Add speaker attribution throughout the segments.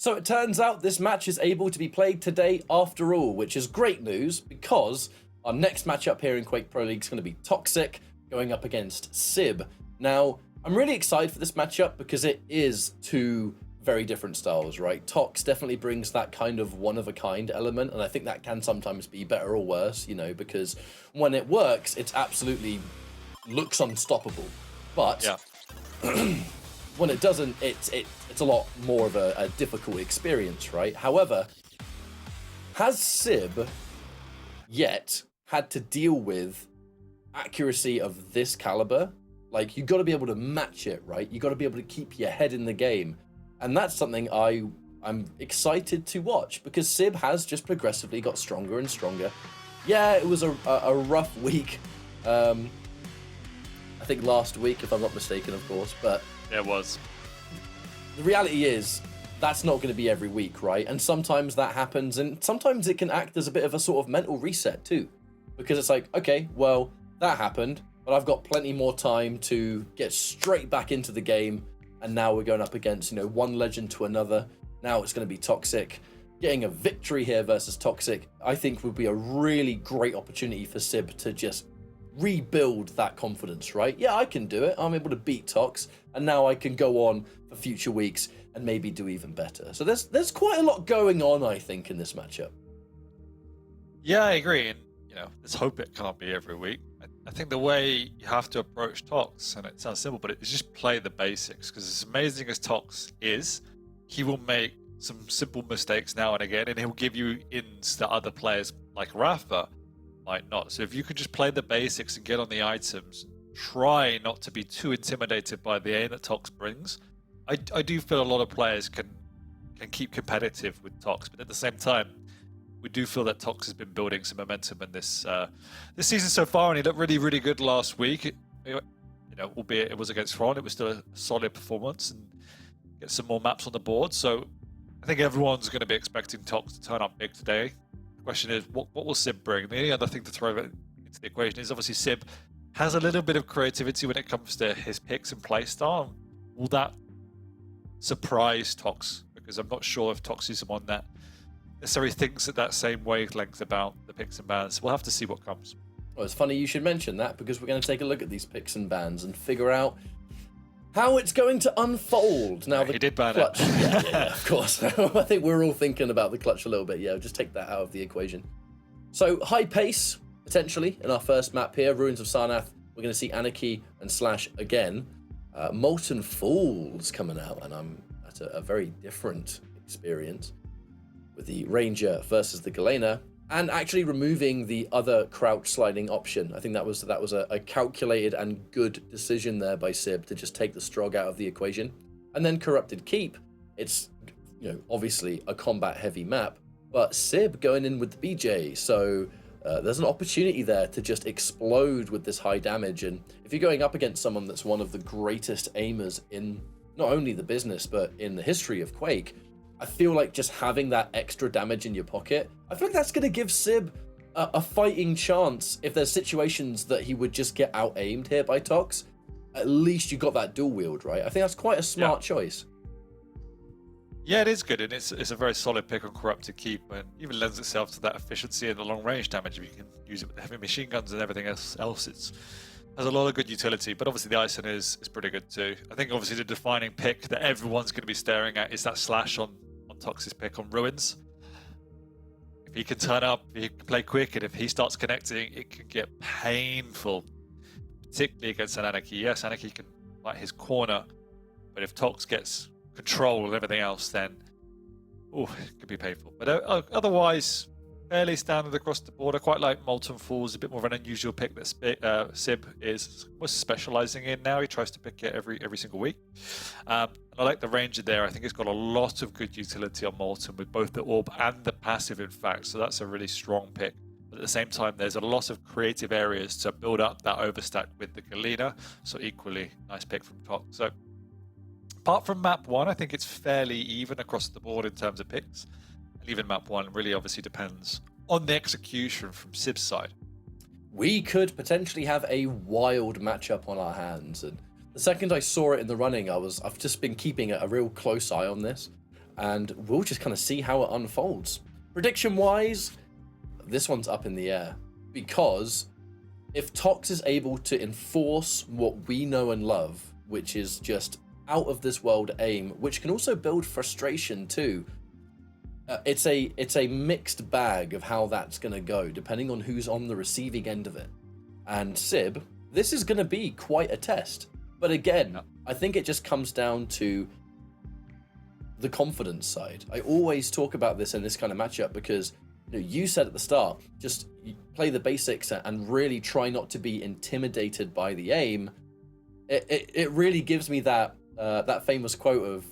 Speaker 1: So it turns out this match is able to be played today after all, which is great news because our next matchup here in Quake Pro League is going to be toxjq going up against SIB. Now, I'm really excited for this matchup because it is two very different styles, right? Tox definitely brings that kind of one-of-a-kind element, and I think that can sometimes be better or worse, you know, because when it works, it's absolutely looks unstoppable. But when it doesn't, it's a lot more of a difficult experience, right? However, has SIB yet had to deal with accuracy of this caliber? Like, you got to be able to match it, right? You got to be able to keep your head in the game. And that's something I'm excited to watch because SIB has just progressively got stronger and stronger. Yeah, it was a rough week. I think last week, if I'm not mistaken, of course. But
Speaker 2: it was.
Speaker 1: The reality is that's not going to be every week, right? And sometimes that happens, and sometimes it can act as a bit of a sort of mental reset too, because it's like, okay, well, that happened, but I've got plenty more time to get straight back into the game. And now we're going up against, you know, one legend to another. Now it's going to be toxjq. Getting a victory here versus toxjq, I think would be a really great opportunity for SIB to just rebuild that confidence, right? Yeah, I can do it. I'm able to beat Tox, and now I can go on for future weeks and maybe do even better. So there's quite a lot going on, I think, in this matchup.
Speaker 2: Yeah, I agree. And, you know, let's hope it can't be every week. I think the way you have to approach Tox, and it sounds simple, but it's just play the basics. Because as amazing as Tox is, he will make some simple mistakes now and again, and he'll give you ins that other players like Rafa might not. So if you could just play the basics and get on the items, try not to be too intimidated by the aim that Tox brings, I do feel a lot of players can keep competitive with Tox, but at the same time, we do feel that Tox has been building some momentum in this season so far, and he looked really, really good last week. You know, albeit it was against Fron, it was still a solid performance and get some more maps on the board. So I think everyone's going to be expecting Tox to turn up big today. The question is, what will SIB bring? The only other thing to throw into the equation is obviously SIB has a little bit of creativity when it comes to his picks and playstyle. Will that surprise Tox? Because I'm not sure if Tox is someone that necessarily thinks at that same wavelength about the picks and bans. We'll have to see what comes.
Speaker 1: Well, it's funny you should mention that because we're going to take a look at these picks and bans and figure out how it's going to unfold. Now,
Speaker 2: he did ban
Speaker 1: clutch,
Speaker 2: it.
Speaker 1: yeah, of course. I think we're all thinking about the clutch a little bit. Yeah, just take that out of the equation. So high pace, potentially, in our first map here, Ruins of Sarnath. We're going to see Anarchy and Slash again. Molten Fools coming out, and I'm at a very different experience with the Ranger versus the Galena, and actually removing the other crouch sliding option. I think that was a calculated and good decision there by SIB to just take the Strog out of the equation. And then Corrupted Keep, it's, you know, obviously a combat heavy map, but SIB going in with the BJ, so there's an opportunity there to just explode with this high damage. And if you're going up against someone that's one of the greatest aimers in not only the business but in the history of Quake, I feel like just having that extra damage in your pocket, I feel like that's going to give SIB a fighting chance if there's situations that he would just get out-aimed here by Tox. At least you got that dual wield, right? I think that's quite a smart choice.
Speaker 2: Yeah, it is good, and it's a very solid pick on Corrupted Keep, and even lends itself to that efficiency and the long-range damage if you can use it with the heavy machine guns and everything else. It has a lot of good utility, but obviously the Ison is pretty good too. I think obviously the defining pick that everyone's going to be staring at is that Slash on Tox's pick on Ruins. If he can turn up, if he can play quick, and if he starts connecting, it can get painful, particularly against an Anarchy. Yes, Anarchy can fight his corner, but if Tox gets control and everything else, then it could be painful. But otherwise, fairly standard across the board. I quite like Molten Fools, a bit more of an unusual pick that SIB was specializing in now. He tries to pick it every single week. And I like the Ranger there. I think it's got a lot of good utility on Molten with both the orb and the passive, in fact. So that's a really strong pick. But at the same time, there's a lot of creative areas to build up that overstack with the Galena. So equally, nice pick from Tox. So apart from map 1, I think it's fairly even across the board in terms of picks. And even map 1 really obviously depends on the execution from SIB's side.
Speaker 1: We could potentially have a wild matchup on our hands, and the second I saw it in the running, I've just been keeping a real close eye on this. and we'll just kind of see how it unfolds. Prediction-wise, this one's up in the air, because if Tox is able to enforce what we know and love, which is just out of this world aim, which can also build frustration too, it's a mixed bag of how that's going to go, depending on who's on the receiving end of it. And SIB, this is going to be quite a test. But again, I think it just comes down to the confidence side. I always talk about this in this kind of matchup because you said at the start, just play the basics and really try not to be intimidated by the aim. It really gives me that that famous quote of,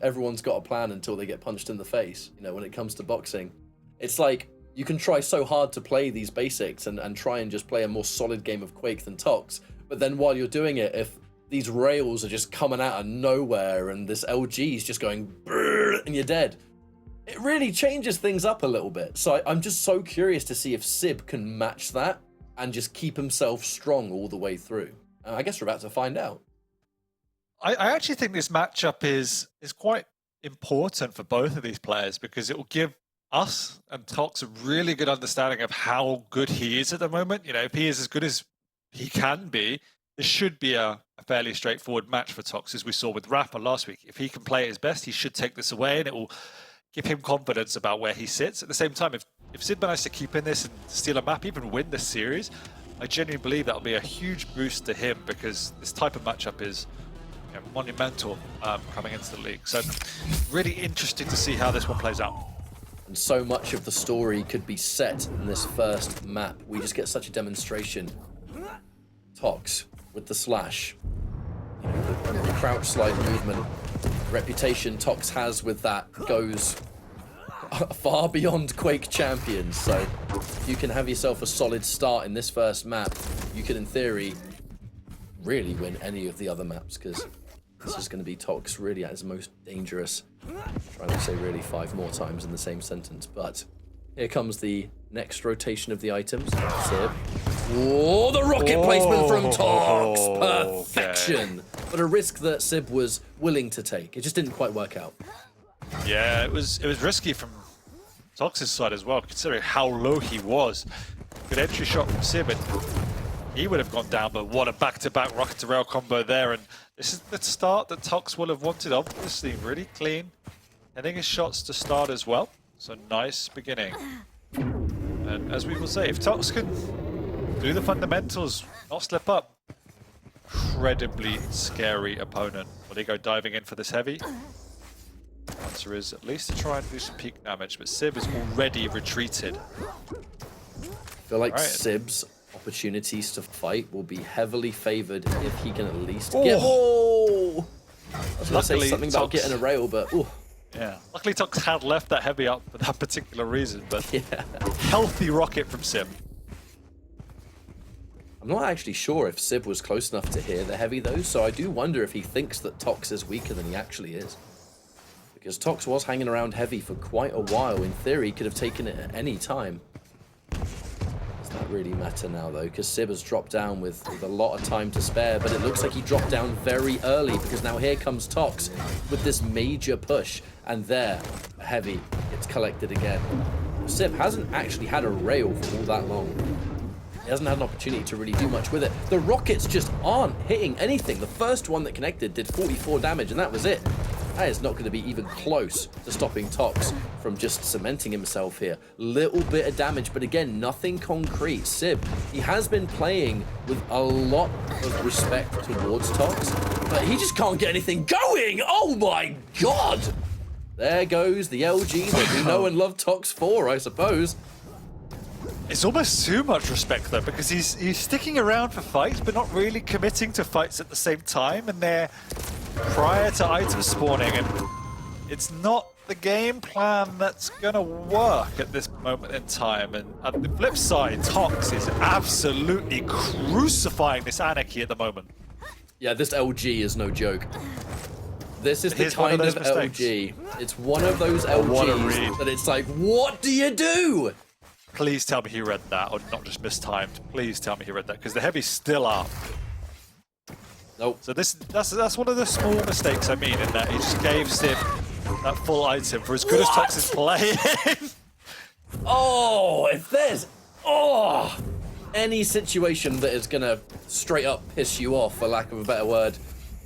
Speaker 1: everyone's got a plan until they get punched in the face. When it comes to boxing, it's like you can try so hard to play these basics and try and just play a more solid game of Quake than Tox. But then while you're doing it, if these rails are just coming out of nowhere and this LG is just going and you're dead, it really changes things up a little bit. So I'm just so curious to see if SIB can match that and just keep himself strong all the way through. I guess we're about to find out.
Speaker 2: I actually think this matchup is quite important for both of these players because it will give us and Tox a really good understanding of how good he is at the moment. If he is as good as he can be, this should be a fairly straightforward match for Tox, as we saw with Rapper last week. If he can play at his best, he should take this away, and it will give him confidence about where he sits. At the same time, if SIB managed to keep in this and steal a map, even win this series, I genuinely believe that'll be a huge boost to him because this type of matchup is monumental coming into the league. So really interesting to see how this one plays out.
Speaker 1: And so much of the story could be set in this first map. We just get such a demonstration. Tox with the slash, the crouch slide movement, reputation Tox has with that goes far beyond Quake champions. So if you can have yourself a solid start in this first map, you can in theory really win any of the other maps, because this is going to be Tox really at his most dangerous. I'm trying to say really 5 more times in the same sentence, but here comes the next rotation of the items. SIB. Oh, the rocket placement from Tox! Perfection! Okay. But a risk that SIB was willing to take. It just didn't quite work out.
Speaker 2: Yeah, it was risky from Tox's side as well, considering how low he was. Good entry shot from SIB, and he would have gone down, but what a back-to-back rocket to rail combo there. And this is the start that Tox will have wanted, obviously. Really clean. Hitting his shots to start as well. So nice beginning. And as we will say, if Tox can do the fundamentals, not slip up, incredibly scary opponent. Will they go diving in for this heavy? The answer is at least to try and do some peak damage, but SIB has already retreated.
Speaker 1: I feel like SIB's opportunities to fight will be heavily favored if he can at least get... Oh! I was going to say something about getting a rail, but... Ooh.
Speaker 2: Yeah, luckily Tox had left that heavy up for that particular reason, but healthy rocket from SIB.
Speaker 1: I'm not actually sure if SIB was close enough to hear the heavy though, so I do wonder if he thinks that Tox is weaker than he actually is. Because Tox was hanging around heavy for quite a while. In theory, he could have taken it at any time. Does that really matter now though? Because SIB has dropped down with a lot of time to spare, but it looks like he dropped down very early because now here comes Tox with this major push. And there, heavy gets collected again. SIB hasn't actually had a rail for all that long. He hasn't had an opportunity to really do much with it. The rockets just aren't hitting anything. The first one that connected did 44 damage, and that was it. That is not going to be even close to stopping Tox from just cementing himself here. Little bit of damage, but again, nothing concrete. SIB, he has been playing with a lot of respect towards Tox, but he just can't get anything going. Oh my God! There goes the LG that we know and love Tox for, I suppose.
Speaker 2: It's almost too much respect though, because he's sticking around for fights, but not really committing to fights at the same time, and they're prior to item spawning, and it's not the game plan that's gonna work at this moment in time. And on the flip side, Tox is absolutely crucifying this Anarchy at the moment.
Speaker 1: Yeah, this LG is no joke. This is the kind of LG. It's one of those LGs that it's like, what do you do?
Speaker 2: Please tell me he read that, or not just mistimed. Please tell me he read that, because the heavy's still up.
Speaker 1: Nope.
Speaker 2: So that's one of the small mistakes I mean, in that he just gave SIB that full item for as good as Tox is playing.
Speaker 1: Oh, if there's any situation that is gonna straight up piss you off, for lack of a better word,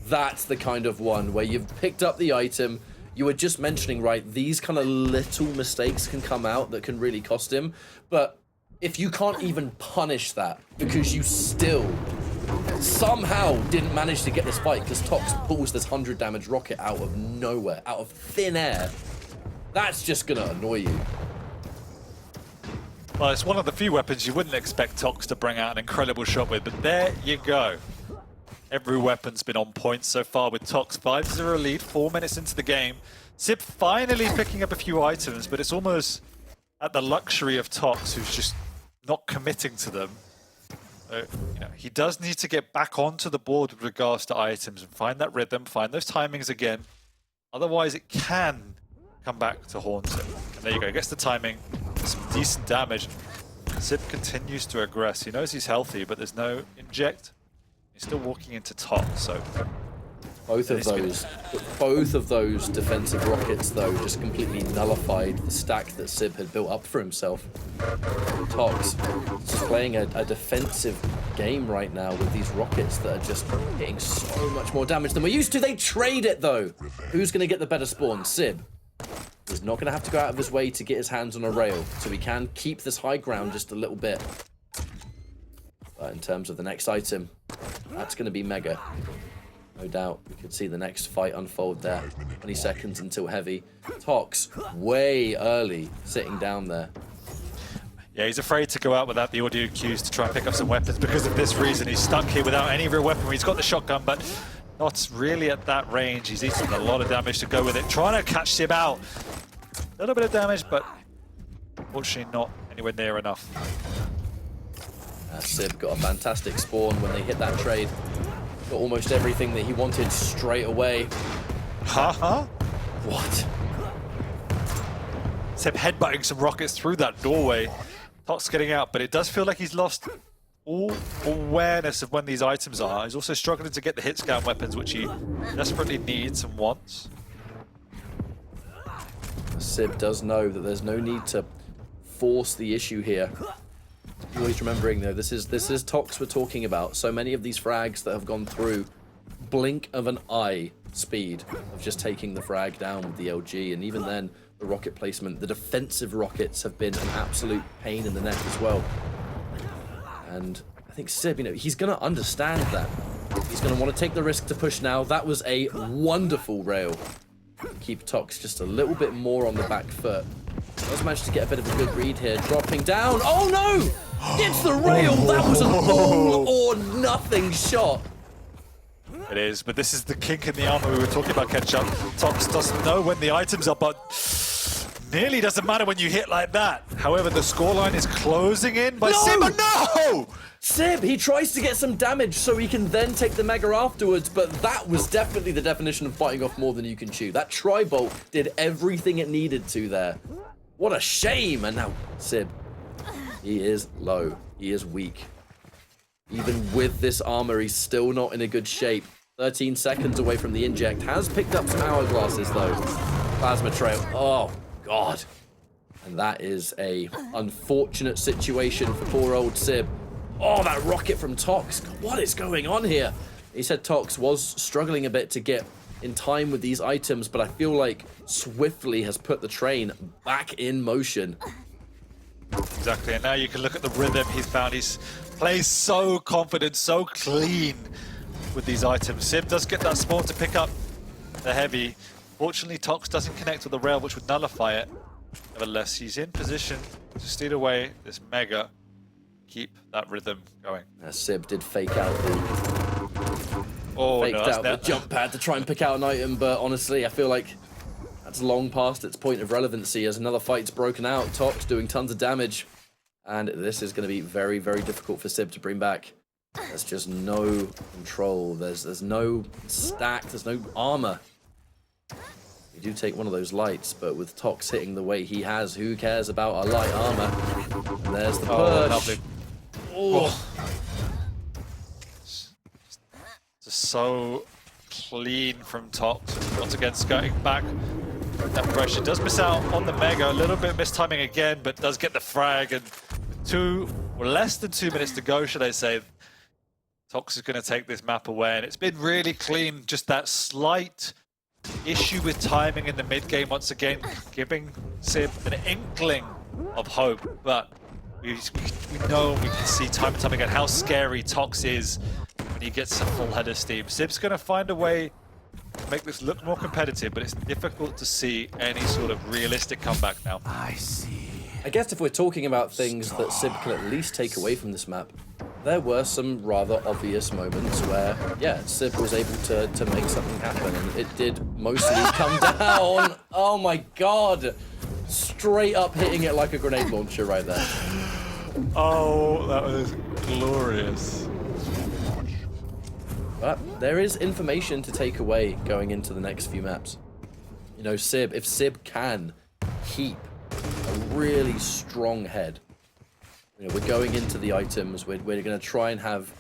Speaker 1: that's the kind of one where you've picked up the item. You were just mentioning, right, these kind of little mistakes can come out that can really cost him. But if you can't even punish that because you still somehow didn't manage to get this fight because Tox pulls this 100 damage rocket out of nowhere, out of thin air, that's just gonna annoy you.
Speaker 2: Well, it's one of the few weapons you wouldn't expect Tox to bring out an incredible shot with, but there you go. Every weapon's been on point so far with Tox. 5-0 lead, 4 minutes into the game. SIB finally picking up a few items, but it's almost at the luxury of Tox, who's just not committing to them. You know, he does need to get back onto the board with regards to items and find that rhythm, find those timings again. Otherwise, it can come back to haunt him. And there you go, gets the timing, some decent damage. SIB continues to aggress. He knows he's healthy, but there's no inject. He's still walking into top, so...
Speaker 1: Both of those defensive rockets, though, just completely nullified the stack that SIB had built up for himself. Tox is playing a defensive game right now with these rockets that are just hitting so much more damage than we're used to. They trade it, though. Who's going to get the better spawn? SIB. He's not going to have to go out of his way to get his hands on a rail, so he can keep this high ground just a little bit. But in terms of the next item, that's going to be Mega. No doubt. We could see the next fight unfold there. 20 seconds until heavy. Tox, way early, sitting down there.
Speaker 2: Yeah, he's afraid to go out without the audio cues to try and pick up some weapons because of this reason. He's stuck here without any real weaponry. He's got the shotgun, but not really at that range. He's eaten a lot of damage to go with it. Trying to catch SIB out. A little bit of damage, but unfortunately not anywhere near enough.
Speaker 1: SIB got a fantastic spawn when they hit that trade. Got almost everything that he wanted straight away.
Speaker 2: Haha.
Speaker 1: What?
Speaker 2: SIB headbutting some rockets through that doorway. Tox getting out, but it does feel like he's lost all awareness of when these items are. He's also struggling to get the hit scan weapons, which he desperately needs and wants.
Speaker 1: SIB does know that there's no need to force the issue here. Always remembering, though, this is Tox we're talking about. So many of these frags that have gone through, blink of an eye speed of just taking the frag down with the LG, and even then, the rocket placement, the defensive rockets have been an absolute pain in the neck as well. And I think SIB, you know, he's going to understand that. He's going to want to take the risk to push now. That was a wonderful rail. Keep Tox just a little bit more on the back foot. Does manage to get a bit of a good read here, dropping down. Oh no! It's the rail! That was an all or nothing shot.
Speaker 2: It is, but this is the kink in the armor we were talking about, Ketchup. Tox doesn't know when the items are, but nearly doesn't matter when you hit like that. However, the scoreline is closing in by SIB. No!
Speaker 1: SIB, he tries to get some damage so he can then take the Mega afterwards, but that was definitely the definition of biting off more than you can chew. That tri-bolt did everything it needed to there. What a shame! And now SIB, he is low. He is weak. Even with this armor, he's still not in a good shape. 13 seconds away from the inject. Has picked up some hourglasses, though. Plasma trail. Oh, God. And that is a unfortunate situation for poor old SIB. Oh, that rocket from Tox. What is going on here? He said Tox was struggling a bit to get in time with these items, but I feel like Swiftly has put the train back in motion.
Speaker 2: Exactly, and now you can look at the rhythm he's found. He's plays so confident, so clean with these items. SIB does get that spawn to pick up the heavy. Fortunately, Tox doesn't connect with the rail, which would nullify it. Nevertheless, he's in position to steal away this Mega. Keep that rhythm going.
Speaker 1: SIB did fake out the jump pad to try and pick out an item, but honestly, I feel like that's long past its point of relevancy as another fight's broken out. Tox doing tons of damage, and this is going to be very, very difficult for SIB to bring back. There's just no control. There's no stack. There's no armor. We do take one of those lights, but with Tox hitting the way he has, who cares about a light armor? And there's the push.
Speaker 2: Lovely. Oh. Just so clean from Tox. Once again, skirting back that pressure. Does miss out on the Mega, a little bit mistiming again, but does get the frag. And less than 2 minutes to go, should I say, Tox is going to take this map away. And it's been really clean, just that slight issue with timing in the mid game, once again, giving SIB an inkling of hope. But we know, we can see time and time again how scary Tox is when he gets a full head of steam. SIB's going to find a way to make this look more competitive, but it's difficult to see any sort of realistic comeback now.
Speaker 3: I see.
Speaker 1: I guess if we're talking about things that SIB can at least take away from this map, there were some rather obvious moments where, yeah, SIB was able to make something happen, and it did mostly come down. Oh my god! Straight up hitting it like a grenade launcher right there.
Speaker 2: Oh, that was glorious.
Speaker 1: But there is information to take away going into the next few maps. You know, SIB, if SIB can keep a really strong head, you know, we're going into the items, we're going to try and have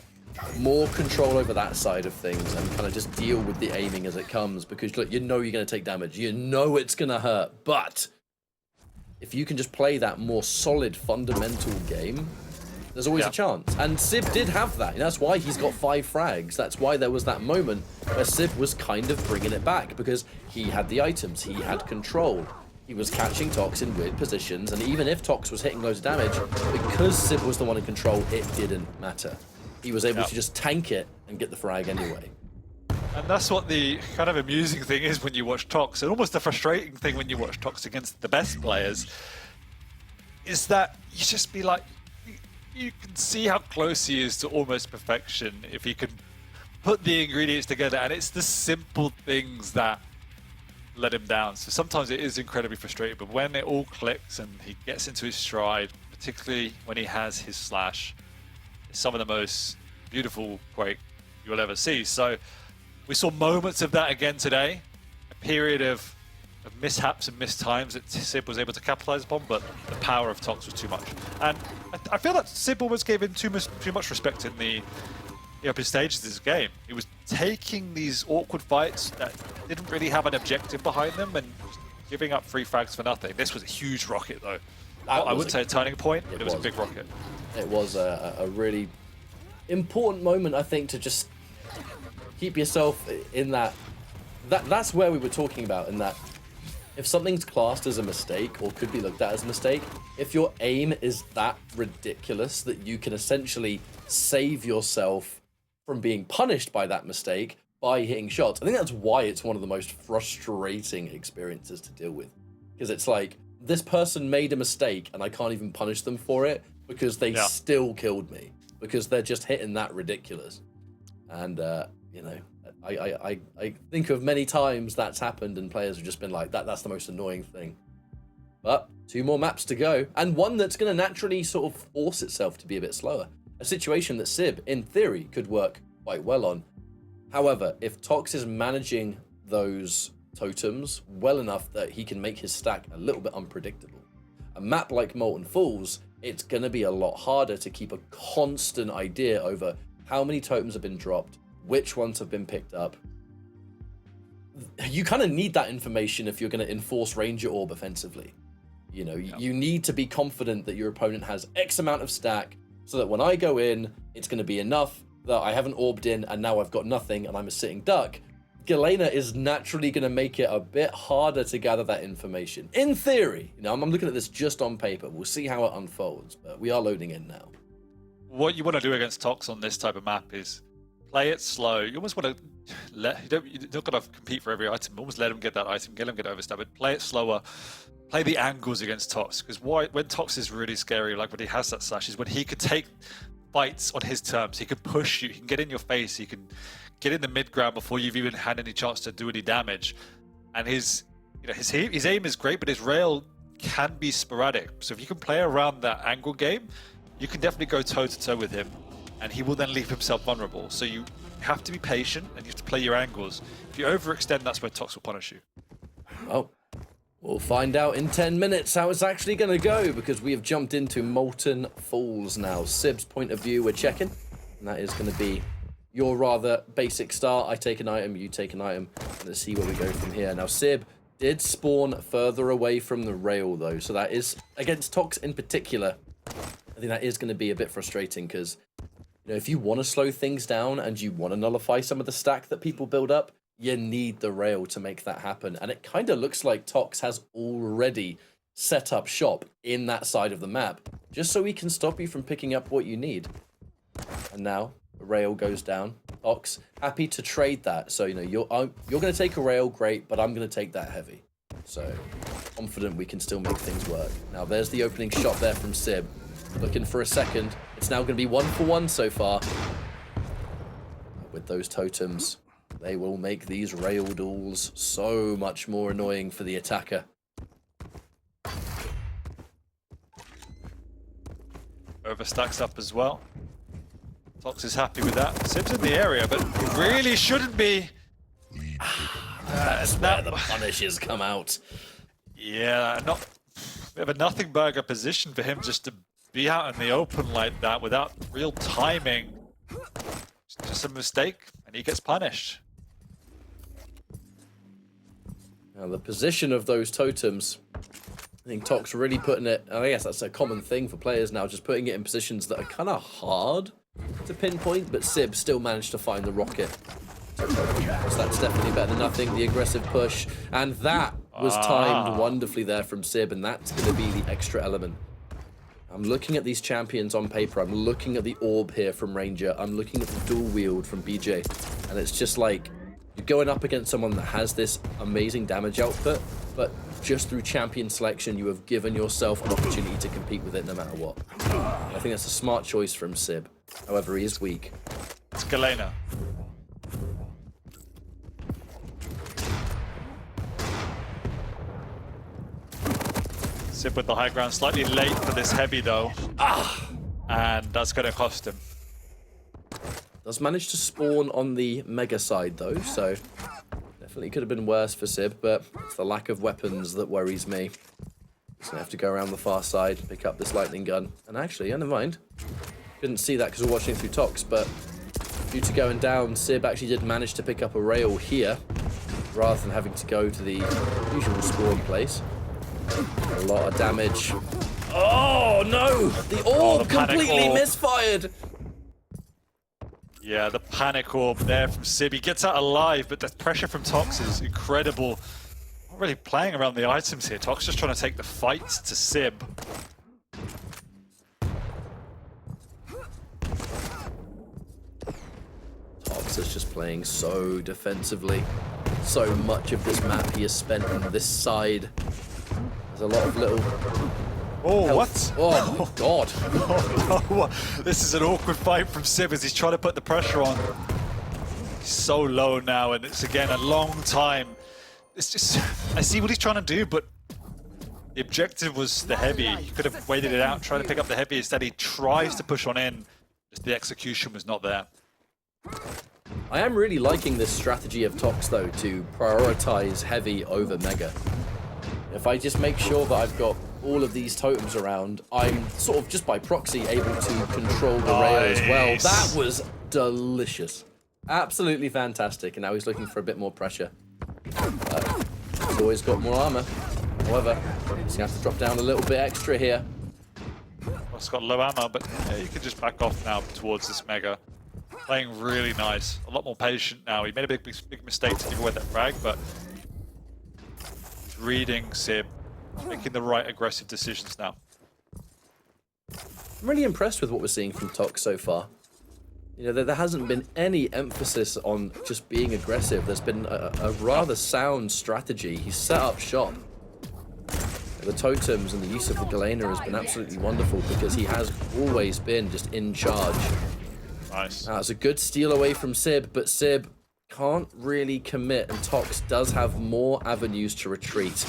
Speaker 1: more control over that side of things and kind of just deal with the aiming as it comes, because look, you know you're going to take damage, you know it's going to hurt, but if you can just play that more solid fundamental game, there's always a chance. And SIB did have that. That's why he's got 5 frags. That's why there was that moment where SIB was kind of bringing it back, because he had the items, he had control. He was catching Tox in weird positions, and even if Tox was hitting loads of damage, because SIB was the one in control, it didn't matter. He was able to just tank it and get the frag anyway.
Speaker 2: And that's what the kind of amusing thing is when you watch Tox, and almost the frustrating thing when you watch Tox against the best players, is that you just be like, you can see how close he is to almost perfection if he can put the ingredients together, and it's the simple things that let him down. So sometimes it is incredibly frustrating, but when it all clicks and he gets into his stride, particularly when he has his slash, it's some of the most beautiful Quake you'll ever see. So we saw moments of that again today, a period of mishaps and mistimes that SIB was able to capitalize upon, but the power of Tox was too much. And I feel that SIB almost gave him too much respect in the opening stages of this game. He was taking these awkward fights that didn't really have an objective behind them and giving up 3 frags for nothing. This was a huge rocket, though. I wouldn't say a turning point, but it was a big rocket.
Speaker 1: It was a really important moment, I think, to just keep yourself in that. That's where we were talking about, in that if something's classed as a mistake or could be looked at as a mistake, if your aim is that ridiculous that you can essentially save yourself from being punished by that mistake by hitting shots, I think that's why it's one of the most frustrating experiences to deal with. Because it's like, this person made a mistake and I can't even punish them for it because they still killed me, because they're just hitting that ridiculous. And, you know, I think of many times that's happened and players have just been like, that's the most annoying thing. But 2 more maps to go, and one that's going to naturally sort of force itself to be a bit slower. A situation that SIB, in theory, could work quite well on. However, if Tox is managing those totems well enough that he can make his stack a little bit unpredictable, a map like Molten Falls, it's going to be a lot harder to keep a constant idea over how many totems have been dropped, which ones have been picked up. You kind of need that information if you're going to enforce Ranger Orb offensively. You know, you need to be confident that your opponent has X amount of stack, so that when I go in, it's going to be enough that I haven't orbed in and now I've got nothing and I'm a sitting duck. Galena is naturally going to make it a bit harder to gather that information. In theory, you know, I'm looking at this just on paper. We'll see how it unfolds, but we are loading in now.
Speaker 2: What you want to do against Tox on this type of map is play it slow. You almost want to you're not going to compete for every item. Almost let him get that item, get him get overstabbed. Play it slower. Play the angles against Tox, because when Tox is really scary, like when he has that slash, is when he could take fights on his terms. He can push you, he can get in your face, he can get in the mid ground before you've even had any chance to do any damage. And his aim is great, but his rail can be sporadic. So if you can play around that angle game, you can definitely go toe to toe with him, and he will then leave himself vulnerable. So you have to be patient and you have to play your angles. If you overextend, that's where Tox will punish you.
Speaker 1: Oh. We'll find out in 10 minutes how it's actually going to go, because we have jumped into Molten Falls now. SIB's point of view we're checking, and that is going to be your rather basic start. I take an item, you take an item, and let's see where we go from here. Now, SIB did spawn further away from the rail, though. So that is, against Tox in particular, I think that is going to be a bit frustrating because, you know, if you want to slow things down and you want to nullify some of the stack that people build up, you need the rail to make that happen. And it kind of looks like Tox has already set up shop in that side of the map, just so he can stop you from picking up what you need. And now the rail goes down. Tox happy to trade that. So, you know, you're going to take a rail, great, but I'm going to take that heavy. So confident we can still make things work. Now there's the opening shot there from SIB. Looking for a second. It's now going to be 1-for-1 so far. With those totems, they will make these rail duels so much more annoying for the attacker.
Speaker 2: Overstacks up as well. Tox is happy with that. SIB's in the area, but really shouldn't be.
Speaker 1: That's where the punishes come out.
Speaker 2: Yeah, not we have a nothing burger position for him just to be out in the open like that without real timing. It's just a mistake, and he gets punished.
Speaker 1: Now the position of those totems, I think Tox really putting it, and I guess that's a common thing for players now, just putting it in positions that are kind of hard to pinpoint, but SIB still managed to find the rocket. So that's definitely better than nothing. The aggressive push, and that was timed wonderfully there from SIB, and that's going to be the extra element. I'm looking at these champions on paper. I'm looking at the orb here from Ranger. I'm looking at the dual wield from BJ, and it's just like you're going up against someone that has this amazing damage output, but just through champion selection, you have given yourself an opportunity to compete with it no matter what. I think that's a smart choice from SIB. However, he is weak.
Speaker 2: It's Galena. SIB with the high ground, slightly late for this heavy though. And that's going to cost him.
Speaker 1: Does manage to spawn on the mega side though, so definitely could have been worse for SIB, but it's the lack of weapons that worries me. Just gonna have to go around the far side, pick up this lightning gun. And actually, never mind. Couldn't see that because we're watching through Tox, but due to going down, SIB actually did manage to pick up a rail here, rather than having to go to the usual spawn place. A lot of damage. Oh no! The orb completely misfired!
Speaker 2: Yeah, the panic orb there from SIB. He gets out alive, but the pressure from Tox is incredible. Not really playing around the items here. Tox just trying to take the fight to SIB.
Speaker 1: Tox is just playing so defensively. So much of this map he has spent on this side. There's a lot of little...
Speaker 2: Oh,
Speaker 1: health.
Speaker 2: what?
Speaker 1: Oh, my God.
Speaker 2: Oh, no. This is an awkward fight from SIB as he's trying to put the pressure on. He's so low now, and it's, again, a long time. It's just... I see what he's trying to do, but the objective was the heavy. He could have waited it out, trying to pick up the heavy. Instead, he tries to push on in. Just the execution was not there.
Speaker 1: I am really liking this strategy of Tox, though, to prioritize heavy over mega. If I just make sure that I've got all of these totems around, I'm sort of just by proxy able to control the rail as well. That was delicious. Absolutely fantastic. And now he's looking for a bit more pressure. He's always got more armor. However, he's going to have to drop down a little bit extra here.
Speaker 2: It's got low ammo, but yeah, you can just back off now towards this mega. Playing really nice. A lot more patient now. He made a big mistake to give away that frag, but he's reading SIB, making the right aggressive decisions now.
Speaker 1: I'm really impressed with what we're seeing from Tox so far. You know, there hasn't been any emphasis on just being aggressive. There's been a rather sound strategy. He's set up shop. The totems and the use of the Galena has been absolutely wonderful because he has always been just in charge.
Speaker 2: Nice.
Speaker 1: Now, it's a good steal away from SIB, but SIB can't really commit, and Tox does have more avenues to retreat.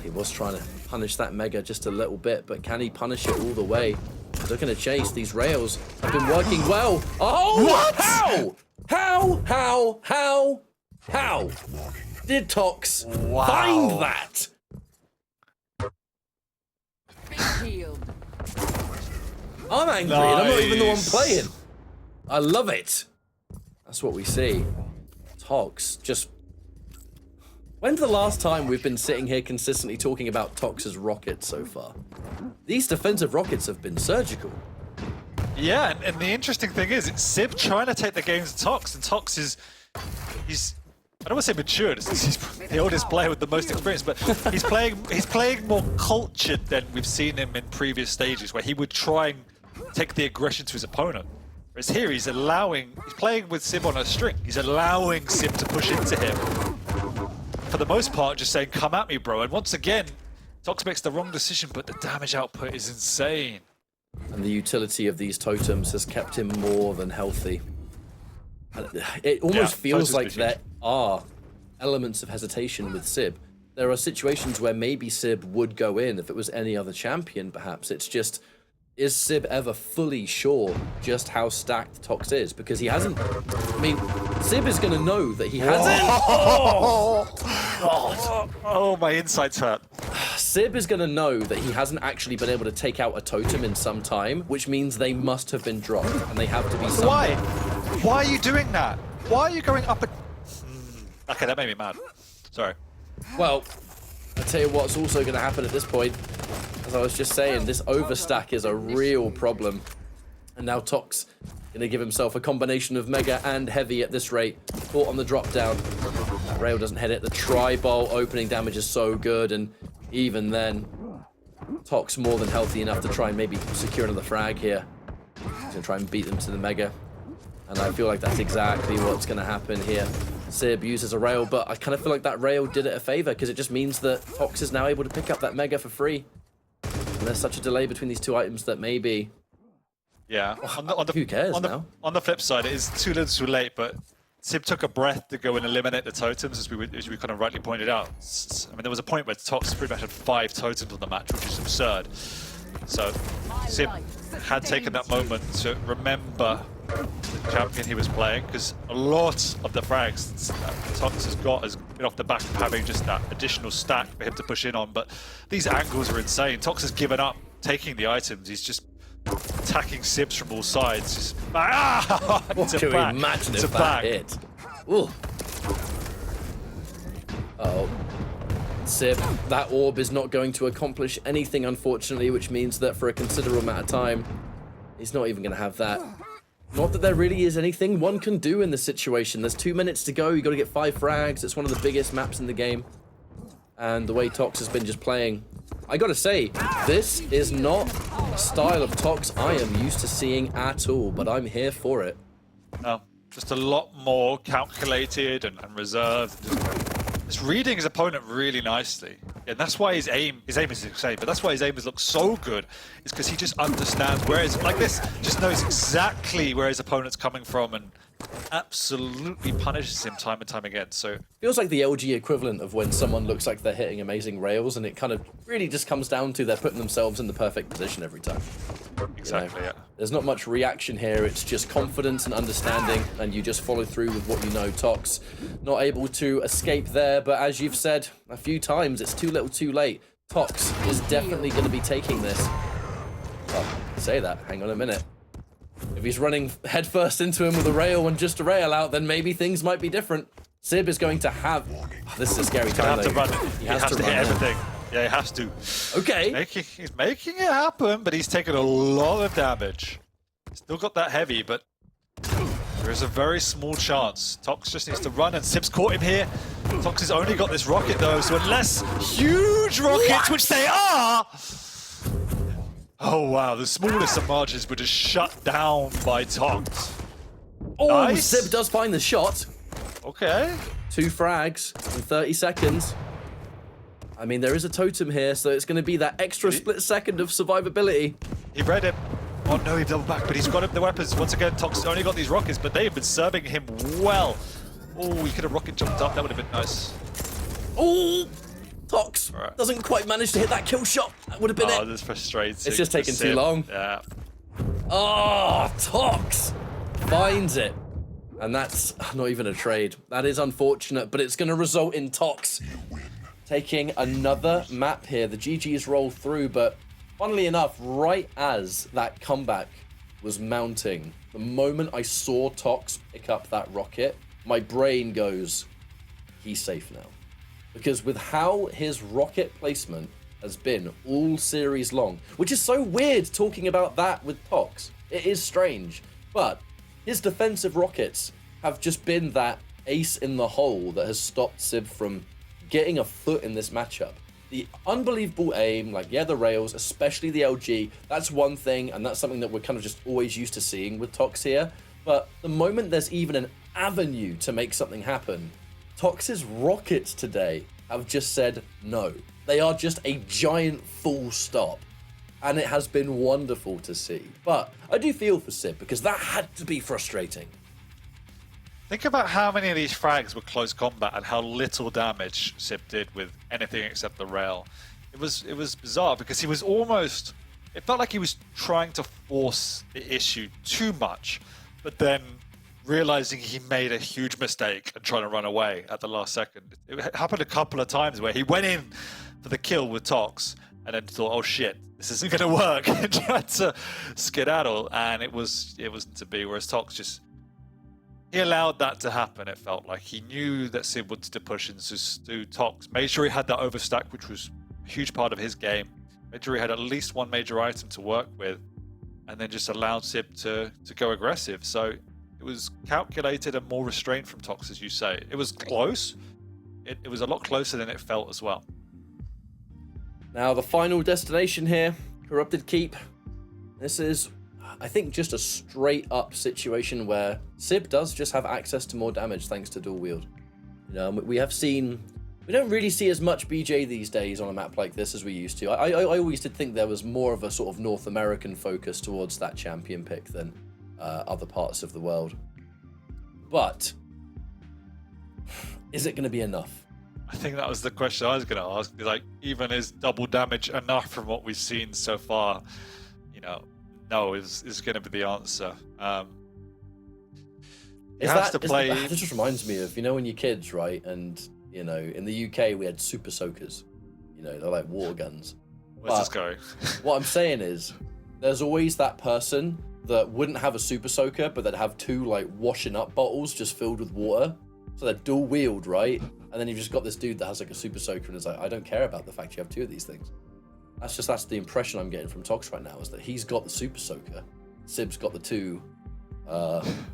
Speaker 1: He was trying to punish that mega just a little bit, but can he punish it all the way? He's looking to chase. These rails have been working well. Oh,
Speaker 2: what?
Speaker 1: How did Tox
Speaker 2: Wow.
Speaker 1: find that? I'm angry, and I'm not even the one playing. I love it. That's what we see. Tox just... When's the last time we've been sitting here consistently talking about Tox's rockets so far? These defensive rockets have been surgical.
Speaker 2: Yeah, and the interesting thing is, it's SIB trying to take the games to Tox, and Tox is... I don't want to say matured, he's the oldest player with the most experience, but he's playing more cultured than we've seen him in previous stages, where he would try and take the aggression to his opponent. Whereas here, he's playing with SIB on a string. He's allowing SIB to push into him. For the most part, just saying, come at me, bro. And once again, Tox makes the wrong decision, but the damage output is insane.
Speaker 1: And the utility of these totems has kept him more than healthy. It almost feels like there are elements of hesitation with SIB. There are situations where maybe SIB would go in if it was any other champion, perhaps. It's just, is SIB ever fully sure just how stacked Tox is? Because he hasn't... I mean, SIB is going to know that he hasn't...
Speaker 2: Oh, my insides hurt.
Speaker 1: SIB is going to know that he hasn't actually been able to take out a totem in some time, which means they must have been dropped, and they have to be somewhere.
Speaker 2: Why? Why are you doing that? Why are you going up a... Okay, that made me mad. Sorry.
Speaker 1: Well, I'll tell you what's also going to happen at this point. As I was just saying, this overstack is a real problem. And now Tox going to give himself a combination of Mega and Heavy at this rate. Caught on the drop down. That rail doesn't hit it. The tri-bolt opening damage is so good, and even then, Tox more than healthy enough to try and maybe secure another frag here. He's going to try and beat them to the Mega. And I feel like that's exactly what's going to happen here. SIB uses a rail, but I kind of feel like that rail did it a favor, because it just means that Tox is now able to pick up that Mega for free. And there's such a delay between these two items that maybe...
Speaker 2: Yeah.
Speaker 1: Who cares now?
Speaker 2: On the flip side, it is too little too late, but SIB took a breath to go and eliminate the totems, as we kind of rightly pointed out. I mean, there was a point where Tox pretty much had 5 totems on the match, which is absurd. So SIB had taken that moment to remember the champion he was playing, because a lot of the frags Tox has got has been off the back of having just that additional stack for him to push in on. But these angles are insane. Tox has given up taking the items. He's just attacking SIBs from all sides. Just,
Speaker 1: what can you imagine if that hit? Ooh. Uh-oh. SIB, that orb is not going to accomplish anything, unfortunately, which means that for a considerable amount of time, he's not even going to have that. Not that there really is anything one can do in this situation. There's 2 minutes to go. You got to get 5 frags. It's one of the biggest maps in the game. And the way Tox has been just playing, I got to say, this is not a style of Tox I am used to seeing at all, but I'm here for it.
Speaker 2: No, just a lot more calculated and reserved. Just reading his opponent really nicely. And that's why his aim is insane, but that's why his aim has looked so good. It's because he just understands where his, like this, just knows exactly where his opponent's coming from and absolutely punishes him time and time again. So
Speaker 1: feels like the LG equivalent of when someone looks like they're hitting amazing rails, and it kind of really just comes down to they're putting themselves in the perfect position every time.
Speaker 2: Exactly,
Speaker 1: you know?
Speaker 2: yeah.
Speaker 1: There's not much reaction here. It's just confidence and understanding, and you just follow through with what you know. Tox not able to escape there, but as you've said a few times, it's too little too late. Tox is definitely going to be taking this. Oh, say that. Hang on a minute. If he's running headfirst into him with a rail and just a rail out, then maybe things might be different. SIB is going to have... Oh, this is a scary time.
Speaker 2: He's going to have to run it. He has to hit everything. Yeah, he has to.
Speaker 1: Okay.
Speaker 2: He's making it happen, but he's taken a lot of damage. Still got that heavy, but there is a very small chance. Tox just needs to run, and SIB's caught him here. Tox has only got this rocket, though, so unless huge rockets, which they are... Oh, wow, the smallest of margins were just shut down by Tox.
Speaker 1: Oh,
Speaker 2: nice.
Speaker 1: SIB does find the shot.
Speaker 2: Okay.
Speaker 1: 2 frags in 30 seconds. I mean, there is a totem here, so it's going to be that extra split second of survivability.
Speaker 2: He read him. Oh, no, he doubled back, but he's got the weapons. Once again, Tox only got these rockets, but they have been serving him well. Oh, he could have rocket jumped up. That would have been nice.
Speaker 1: Oh! Tox doesn't quite manage to hit that kill shot. That would have been it.
Speaker 2: Oh, this is frustrating.
Speaker 1: It's just taking too long.
Speaker 2: Yeah.
Speaker 1: Oh, Tox finds it. And that's not even a trade. That is unfortunate, but it's going to result in Tox taking another map here. The GGs roll through, but funnily enough, right as that comeback was mounting, the moment I saw Tox pick up that rocket, my brain goes, he's safe now. because with how his rocket placement has been all series long, which is so weird talking about that with Tox. It is strange, but his defensive rockets have just been that ace in the hole that has stopped SIB from getting a foot in this matchup. The unbelievable aim, like, yeah, the rails, especially the LG, that's one thing, and that's something that we're kind of just always used to seeing with Tox here. But the moment there's even an avenue to make something happen, Tox's rockets today have just said no. They are just a giant full stop. And it has been wonderful to see. But I do feel for SIB, because that had to be frustrating.
Speaker 2: Think about how many of these frags were close combat and how little damage SIB did with anything except the rail. It was bizarre because he was almost... It felt like he was trying to force the issue too much, but then realizing he made a huge mistake and trying to run away at the last second. It happened a couple of times where he went in for the kill with Tox and then thought, oh shit, this isn't going to work, and tried to skedaddle, and it wasn't to be. Whereas Tox just... He allowed that to happen, it felt like. He knew that SIB wanted to push into Tox. Made sure he had that overstack, which was a huge part of his game. Made sure he had at least one major item to work with, and then just allowed SIB to go aggressive. So it was calculated and more restrained from Tox, as you say. It was close. It was a lot closer than it felt as well.
Speaker 1: Now, the final destination here, Corrupted Keep. This is, I think, just a straight up situation where SIB does just have access to more damage thanks to dual wield. You know, we don't really see as much BJ these days on a map like this as we used to. I always did think there was more of a sort of North American focus towards that champion pick than other parts of the world. But is it going to be enough?
Speaker 2: I think that was the question I was going to ask. Like, even is double damage enough from what we've seen so far? You know, no is going to be the answer.
Speaker 1: This just reminds me of, you know, when you're kids, right? And, you know, in the UK we had super soakers. You know, they're like water guns.
Speaker 2: Where's this going?
Speaker 1: What I'm saying is, there's always that person that wouldn't have a super soaker, but they'd have two like washing up bottles just filled with water. So they're dual wield, right? And then you've just got this dude that has like a super soaker and is like, I don't care about the fact you have two of these things. That's the impression I'm getting from Tox right now, is that he's got the super soaker, SIB's got the two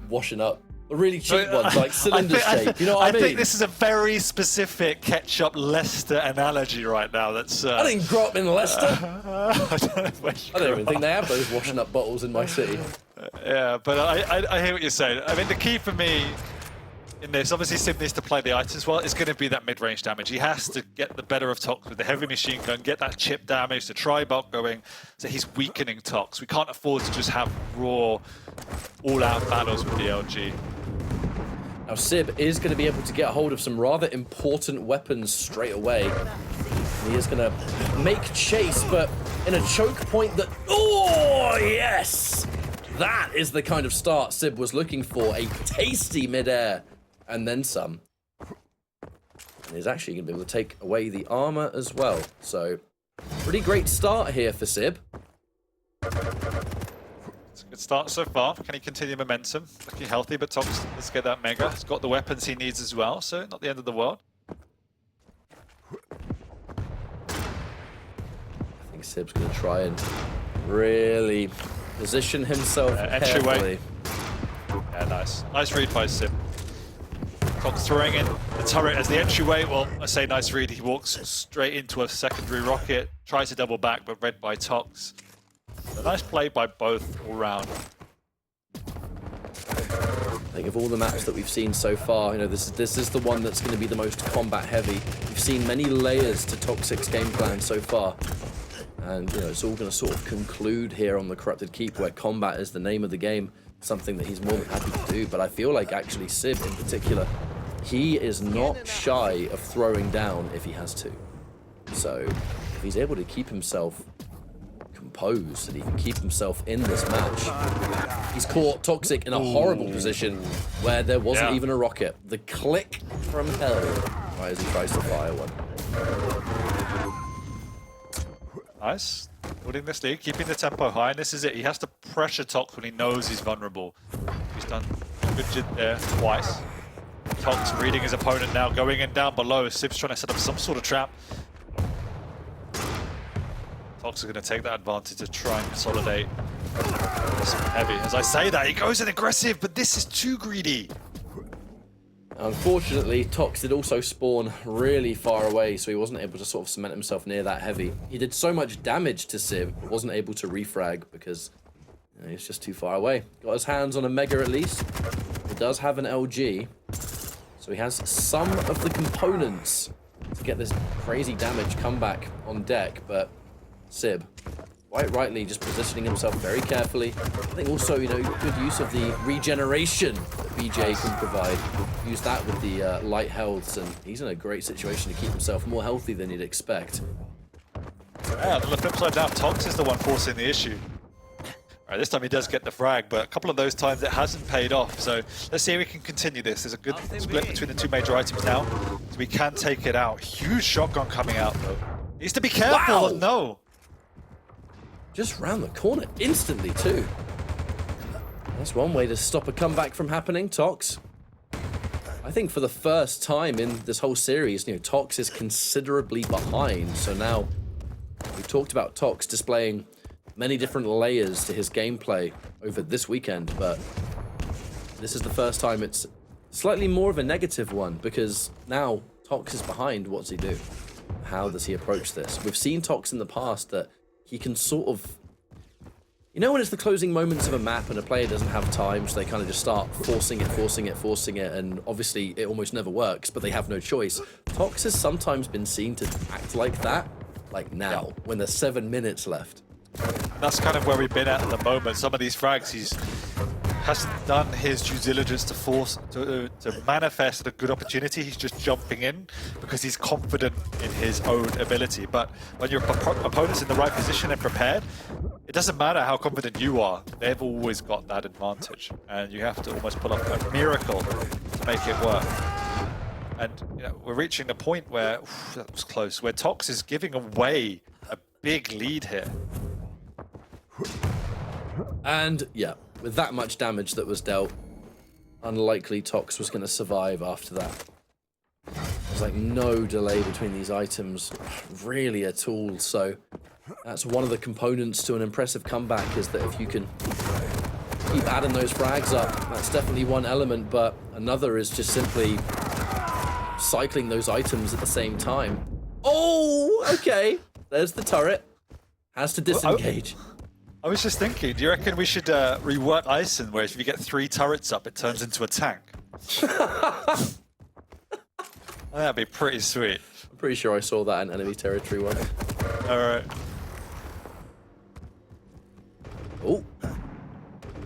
Speaker 1: washing up, the really cheap ones, like cylinder shape. You know what I mean?
Speaker 2: I think this is a very specific ketchup Leicester analogy right now. That's.
Speaker 1: I didn't grow up in Leicester.
Speaker 2: I
Speaker 1: don't even think they have those washing up bottles in my city.
Speaker 2: Yeah, but I hear what you're saying. I mean, the key for me in this, obviously SIB needs to play the items well. It's going to be that mid-range damage. He has to get the better of Tox with the heavy machine gun, get that chip damage, the tri-bulk going, so he's weakening Tox. We can't afford to just have raw, all-out battles with the LG.
Speaker 1: Now SIB is going to be able to get a hold of some rather important weapons straight away. He is going to make chase, but in a choke point that... Oh, yes! That is the kind of start SIB was looking for. A tasty mid-air. And then some. And he's actually going to be able to take away the armor as well. So, pretty great start here for SIB.
Speaker 2: It's a good start so far. Can he continue momentum? Looking healthy, but Tox, let's get that mega. He's got the weapons he needs as well, so not the end of the world.
Speaker 1: I think SIB's going to try and really position himself carefully.
Speaker 2: Yeah, nice. Nice read by SIB. Tox throwing in the turret as the entryway. Well, I say nice read. He walks straight into a secondary rocket, tries to double back, but read by Tox. A nice play by both all round.
Speaker 1: I think of all the maps that we've seen so far, you know, this is the one that's going to be the most combat heavy. We've seen many layers to Toxic's game plan so far. And, you know, it's all going to sort of conclude here on the Corrupted Keep, where combat is the name of the game. Something that he's more than happy to do. But I feel like actually SIB in particular, he is not shy of throwing down if he has to. So if he's able to keep himself composed and he can keep himself in this match, he's caught Toxic in a horrible position where there wasn't even a rocket. The click from hell, right as he tries to fire one.
Speaker 2: Nice. Holding this lead, keeping the tempo high, and this is it. He has to pressure Tox when he knows he's vulnerable. He's done a good jit there twice. Tox reading his opponent now, going in down below. SIB's trying to set up some sort of trap. Tox is going to take that advantage to try and consolidate. Heavy. As I say that, he goes in aggressive, but this is too greedy.
Speaker 1: Unfortunately, Tox did also spawn really far away, so he wasn't able to sort of cement himself near that heavy. He did so much damage to SIB, but wasn't able to refrag because he's just too far away. Got his hands on a Mega at least. He does have an LG, so he has some of the components to get this crazy damage comeback on deck, but SIB, quite rightly, just positioning himself very carefully. I think also, good use of the regeneration that BJ can provide. Use that with the light healths, and he's in a great situation to keep himself more healthy than you'd expect.
Speaker 2: Yeah, on the flip side now, Tox is the one forcing the issue. All right, this time he does get the frag, but a couple of those times it hasn't paid off. So let's see if we can continue this. There's a good split between the two major items now, so we can take it out. Huge shotgun coming out, though. Needs to be careful.
Speaker 1: Wow!
Speaker 2: No.
Speaker 1: Just round the corner instantly, too. That's one way to stop a comeback from happening, Tox. I think for the first time in this whole series, Tox is considerably behind. So now we've talked about Tox displaying many different layers to his gameplay over this weekend, but this is the first time it's slightly more of a negative one, because now Tox is behind. What's he do? How does he approach this? We've seen Tox in the past that he can sort of, when it's the closing moments of a map and a player doesn't have time, so they kind of just start forcing it, and obviously it almost never works, but they have no choice. Tox has sometimes been seen to act like that, like now, when there's 7 minutes left.
Speaker 2: That's kind of where we've been at the moment. Some of these frags, he's hasn't done his due diligence to manifest a good opportunity. He's just jumping in because he's confident in his own ability. But when your opponent's in the right position and prepared, it doesn't matter how confident you are. They've always got that advantage, and you have to almost pull off a miracle to make it work. And we're reaching the point where that was close, where Tox is giving away a big lead here.
Speaker 1: And yeah, with that much damage that was dealt, unlikely Tox was going to survive after that. There's like no delay between these items really at all, so that's one of the components to an impressive comeback, is that if you can keep adding those frags up, that's definitely one element, but another is just simply cycling those items at the same time. Oh, okay. There's the turret. Has to disengage.
Speaker 2: I was just thinking, do you reckon we should rework Ison, where if you get 3 turrets up, it turns into a tank? That'd be pretty sweet.
Speaker 1: I'm pretty sure I saw that in enemy territory once.
Speaker 2: Alright.
Speaker 1: Oh.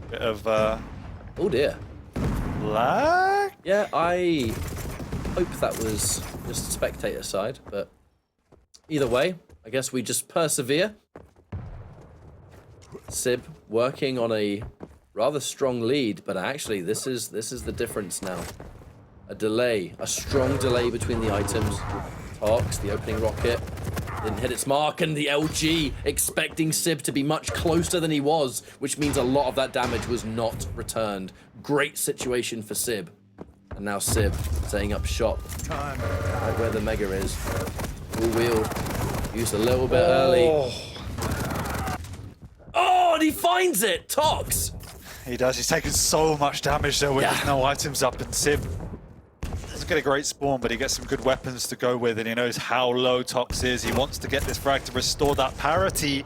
Speaker 2: Bit of,
Speaker 1: oh dear.
Speaker 2: lag?
Speaker 1: Yeah, I hope that was just spectator side, but either way, I guess we just persevere. SIB working on a rather strong lead, but actually this is the difference now. A strong delay between the items. Tox, the opening rocket, didn't hit its mark, and the LG expecting SIB to be much closer than he was, which means a lot of that damage was not returned. Great situation for SIB. And now SIB setting up shop right where the Mega is. Full wheel, used a little bit early. Oh, and he finds it! Tox!
Speaker 2: He does. He's taking so much damage though with no items up, and SIB doesn't get a great spawn, but he gets some good weapons to go with, and he knows how low Tox is. He wants to get this frag to restore that parity.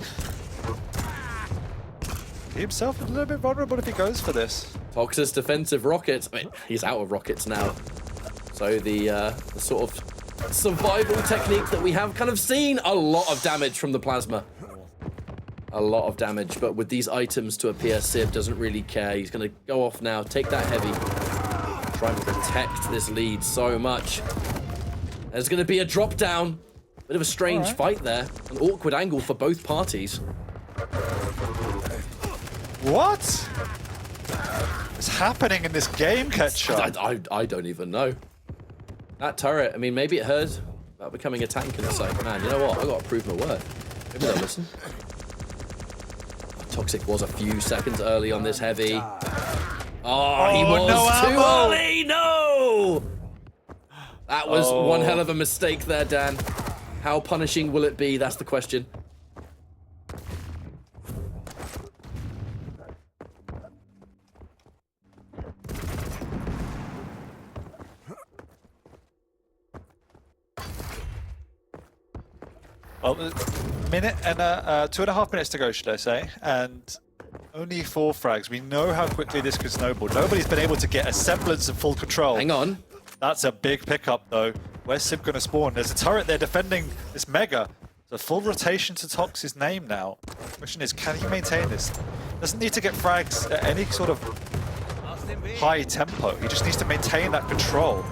Speaker 2: He himself a little bit vulnerable if he goes for this.
Speaker 1: Tox's defensive rockets. I mean, he's out of rockets now. So the sort of survival technique that we have kind of seen, a lot of damage from the plasma. A lot of damage, but with these items to appear, SIB doesn't really care. He's going to go off now, take that heavy, try and protect this lead so much. There's going to be a drop down. Bit of a strange fight there. An awkward angle for both parties.
Speaker 2: What is happening in this game, Ketchup?
Speaker 1: I don't even know. That turret, I mean, maybe it heard about becoming a tank and it's like, man, you know what? I got to prove my worth. Maybe they'll listen. Toxic was a few seconds early on this heavy. Oh, he was too early! No! That was one hell of a mistake there, Dan. How punishing will it be? That's the question.
Speaker 2: Well, a minute and 2.5 minutes to go, should I say, and only 4 frags. We know how quickly this could snowball. Nobody's been able to get a semblance of full control.
Speaker 1: Hang on.
Speaker 2: That's a big pickup, though. Where's SIB going to spawn? There's a turret there defending this Mega. The full rotation to Tox's name now. The question is, can he maintain this? Doesn't need to get frags at any sort of high tempo. He just needs to maintain that control.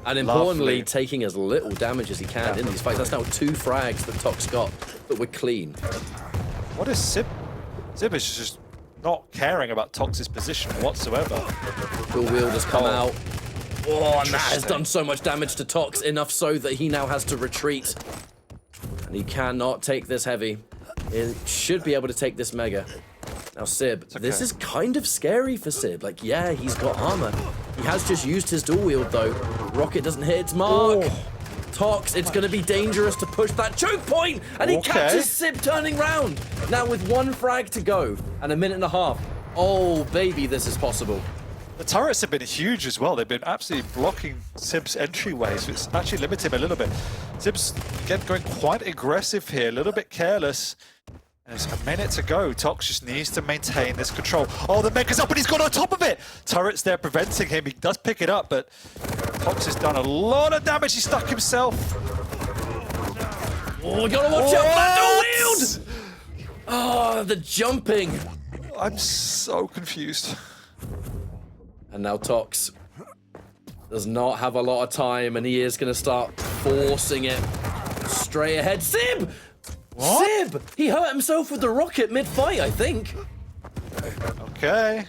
Speaker 1: And importantly, taking as little damage as he can in these fights. That's now 2 frags that Tox got that were clean.
Speaker 2: What is SIB? SIB is just not caring about Tox's position whatsoever.
Speaker 1: Dual wield has come out. Oh, and that has done so much damage to Tox, enough so that he now has to retreat. And he cannot take this heavy. He should be able to take this Mega. Now SIB, this is kind of scary for SIB. Like, yeah, he's got armor. He has just used his dual wield though. Rocket doesn't hit its mark. Tox, it's going to be dangerous to push that choke point, and he catches SIB turning round. Now with 1 frag to go and a minute and a half. Oh, baby, this is possible.
Speaker 2: The turrets have been huge as well. They've been absolutely blocking SIB's entryway, so it's actually limited him a little bit. SIB's again going quite aggressive here, a little bit careless. There's a minute to go. Tox just needs to maintain this control. Oh, the Mega's up and he's got on top of it! Turret's there preventing him. He does pick it up, but Tox has done a lot of damage. He stuck himself.
Speaker 1: Oh, we gotta watch out for that dual wield! Oh, the jumping.
Speaker 2: I'm so confused.
Speaker 1: And now Tox does not have a lot of time, and he is going to start forcing it straight ahead. SIB! What? SIB! He hurt himself with the rocket mid-fight, I think.
Speaker 2: Okay.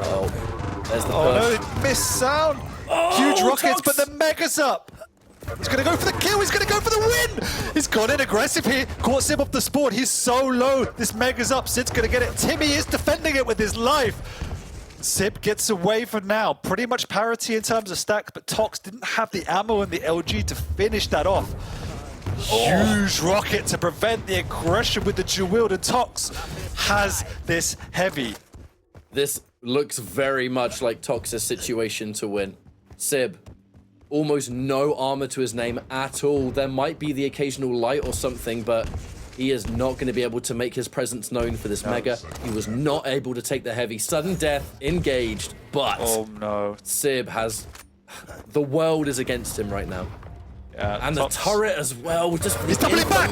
Speaker 1: Oh, there's the
Speaker 2: push.
Speaker 1: push.
Speaker 2: No, missed sound.
Speaker 1: Oh,
Speaker 2: huge rockets,
Speaker 1: Tox!
Speaker 2: but the Mega's up. He's going to go for the kill. He's going to go for the win. He's gone in aggressive here. Caught SIB off the spawn. He's so low. This Mega's up. SIB's going to get it. Timmy is defending it with his life. SIB gets away for now. Pretty much parity in terms of stacks, but Tox didn't have the ammo and the LG to finish that off. Huge rocket to prevent the aggression with the dual wield, and Tox has this heavy.
Speaker 1: This looks very much like Tox's situation to win. SIB, almost no armor to his name at all. There might be the occasional light or something, but he is not going to be able to make his presence known for this Mega. He was not able to take the heavy. Sudden death, engaged, but
Speaker 2: oh no,
Speaker 1: SIB has... The world is against him right now.
Speaker 2: Yeah,
Speaker 1: and the turret as well, with just
Speaker 2: he's doubling back!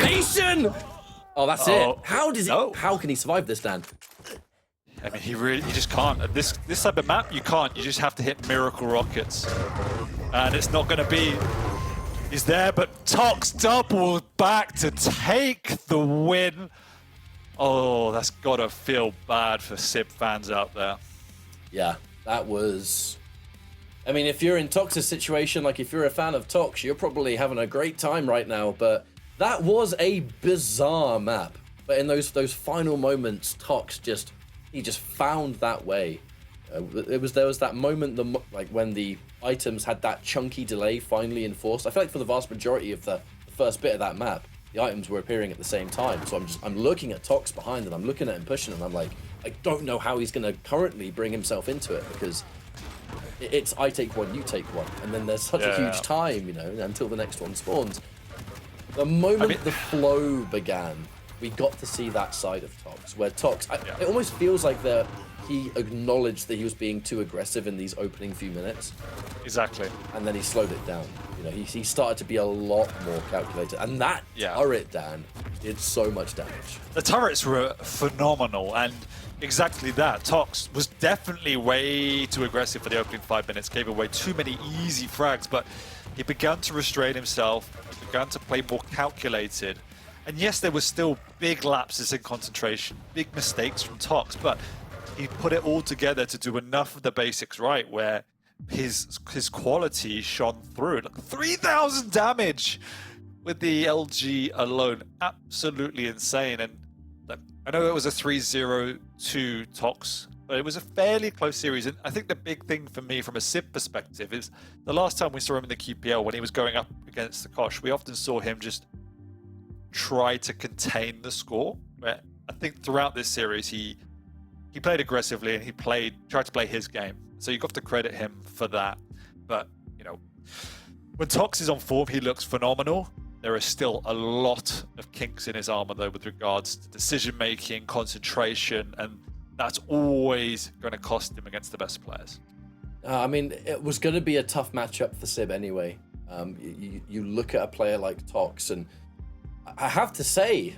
Speaker 1: Oh, that's it. How does he... How can he survive this, Dan?
Speaker 2: I mean, he just can't. This type of map, you can't. You just have to hit miracle rockets. And it's not going to be... He's there, but Tox doubles back to take the win. Oh, that's got to feel bad for SIB fans out there.
Speaker 1: Yeah, that was... I mean, if you're in Tox's situation, like if you're a fan of Tox, you're probably having a great time right now, but that was a bizarre map. But in those final moments, Tox just found that way. There was that moment, like when the items had that chunky delay finally enforced. I feel like for the vast majority of the first bit of that map, the items were appearing at the same time. So I'm looking at Tox behind, and I'm looking at him pushing, and I'm like, I don't know how he's going to currently bring himself into it, because it's I take one, you take one, and then there's such a huge time, you know, until the next one spawns. The moment the flow began, we got to see that side of Tox, where Tox, it almost feels like he acknowledged that he was being too aggressive in these opening few minutes.
Speaker 2: Exactly.
Speaker 1: And then he slowed it down. You know, he started to be a lot more calculated. And that turret, Dan, did so much damage.
Speaker 2: The turrets were phenomenal, and exactly that. Tox was definitely way too aggressive for the opening 5 minutes, gave away too many easy frags, but he began to restrain himself, he began to play more calculated. And yes, there were still big lapses in concentration, big mistakes from Tox, but he put it all together to do enough of the basics right, where his quality shone through. Like 3,000 damage with the LG alone. Absolutely insane. And I know it was a 3-0-2 Tox but it was a fairly close series. And I think the big thing for me from a SIB perspective is the last time we saw him in the QPL when he was going up against the Kosh, we often saw him just try to contain the score. But I think throughout this series, he played aggressively and he tried to play his game. So you've got to credit him for that. But, you know, when Tox is on form, he looks phenomenal. There are still a lot of kinks in his armor, though, with regards to decision-making, concentration, and that's always going to cost him against the best players.
Speaker 1: I mean, it was going to be a tough matchup for SIB anyway. You look at a player like Tox, and I have to say,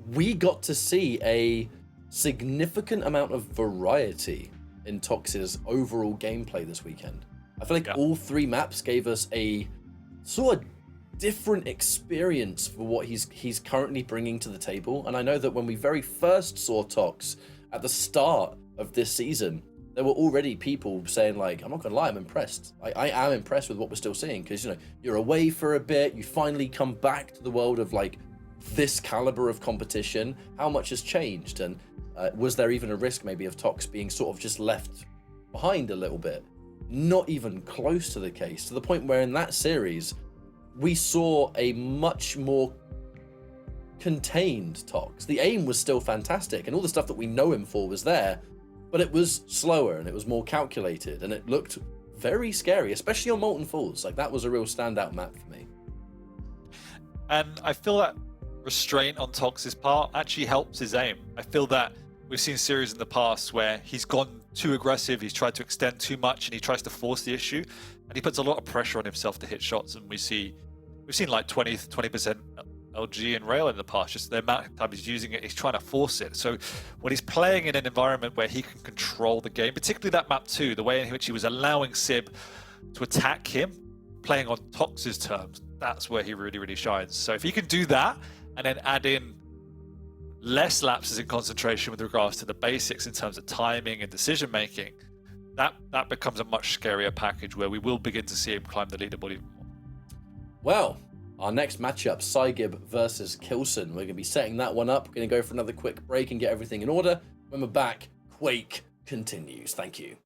Speaker 1: we got to see a significant amount of variety in Tox's overall gameplay this weekend. I feel like all 3 maps gave us a sort of different experience for what he's currently bringing to the table. And I know that when we very first saw Tox at the start of this season, there were already people saying, like, I'm not gonna lie, I'm impressed. I am impressed with what we're still seeing, because, you know, you're away for a bit, you finally come back to the world of like this caliber of competition. How much has changed? And was there even a risk maybe of Tox being sort of just left behind a little bit? Not even close to the case, to the point where in that series we saw a much more contained Tox. The aim was still fantastic and all the stuff that we know him for was there, but it was slower and it was more calculated and it looked very scary, especially on Molten Falls. Like, that was a real standout map for me.
Speaker 2: And I feel that restraint on Tox's part actually helps his aim. I feel that we've seen series in the past where he's gone too aggressive, he's tried to extend too much, and he tries to force the issue, and he puts a lot of pressure on himself to hit shots. And we've seen like 20% LG and Rail in the past. Just the amount of time he's using it, he's trying to force it. So when he's playing in an environment where he can control the game, particularly that map 2, the way in which he was allowing SIB to attack him, playing on Tox's terms, that's where he really, really shines. So if he can do that and then add in less lapses in concentration with regards to the basics in terms of timing and decision making, that becomes a much scarier package where we will begin to see him climb the leaderboard even more.
Speaker 1: Well, our next matchup, SIB versus Kilson. We're going to be setting that one up. We're going to go for another quick break and get everything in order. When we're back, Quake continues. Thank you.